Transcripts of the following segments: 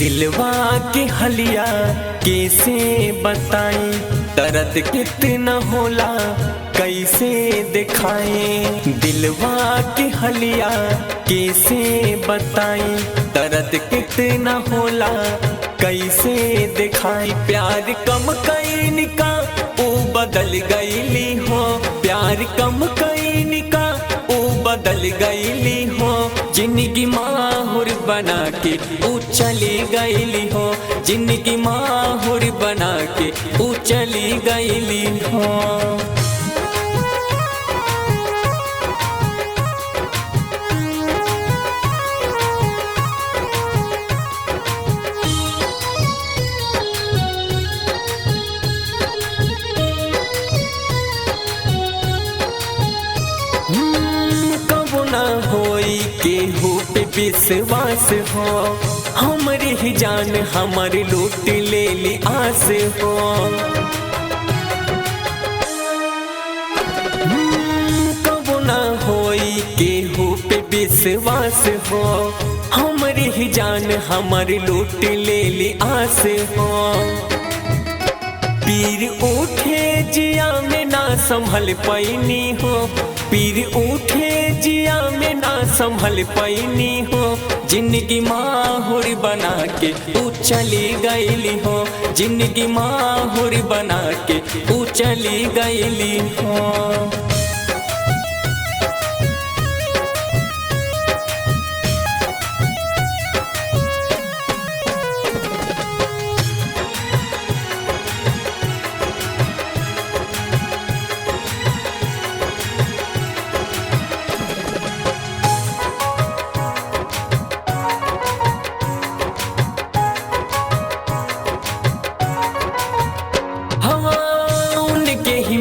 दिलवा के हलिया कैसे बताई, दर्द कितना होला कैसे दिखाए। दिलवा के हलिया कैसे बताई, दर्द कितना होला कैसे दिखाई। प्यार कम कैन का ओ बदल गईली हो, प्यार कम कैन का ओ बदल गईली हो। जिंदगी माहुर बना के ऊ चली गईली हो, जिंदगी माहुर बना के ऊ चली गईली हो। ना होई केहू पे विश्वास हो, हमरे ही जान हमर लूट ले ली आस हो। कबो ना होई केहू पे विश्वास हो, हमरे ही जान हमर लूट ले ली आस हो। पीर उठे जिया में ना संभल पैनी हो, पीर उठे जिया में ना संभल पैनी हो। जिंदगी माहुर बना के तू चली गईली हो, जिंदगी माहुर बना के तू चली गईली हो।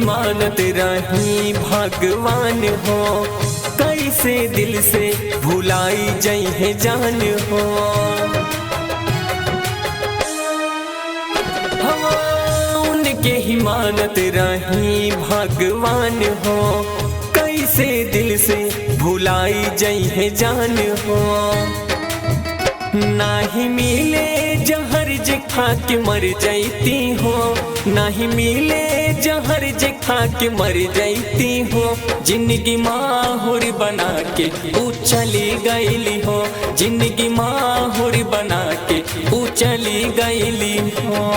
मानत रही भगवान हो, कैसे दिल से भुलाई जई है जान हो। उनके ही मानत रही भगवान हो, कैसे दिल से भुलाई जई है जान हो। नाही मिले जहर जे खा के मर जाती हो, नाही मिले जहर जे खा के मर जाती हो। जिंदगी माहुर बना के तू चली गईली हो, जिंदगी माहुर बना के तू चली गईली हो।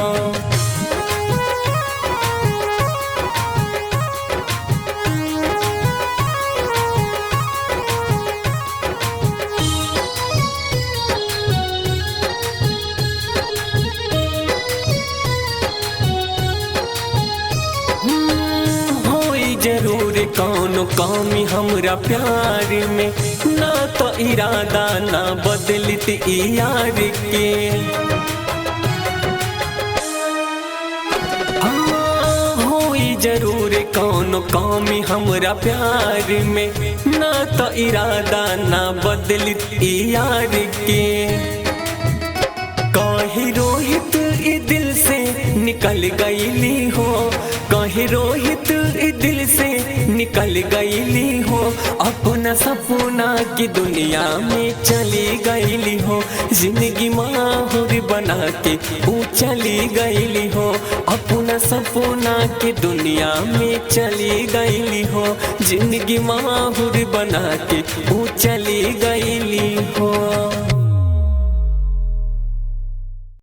जरूर कौनो कमी हमरा प्यार में, ना तो इरादा ना बदलित यार के। होई जरूर कौनो कमी हमरा प्यार में, ना तो इरादा ना बदलित यार के। कहीं रोहित ई दिल से निकल गईली हो, कहीं रोहित ई दिल से निकल गईली हो। अपना सपना की दुनिया में चली गईली हो, जिंदगी माहुर बना के ऊ चली गईली हो। अपना सपना की दुनिया में चली गईली हो, जिंदगी माहुर बना के ऊ चली गईली हो।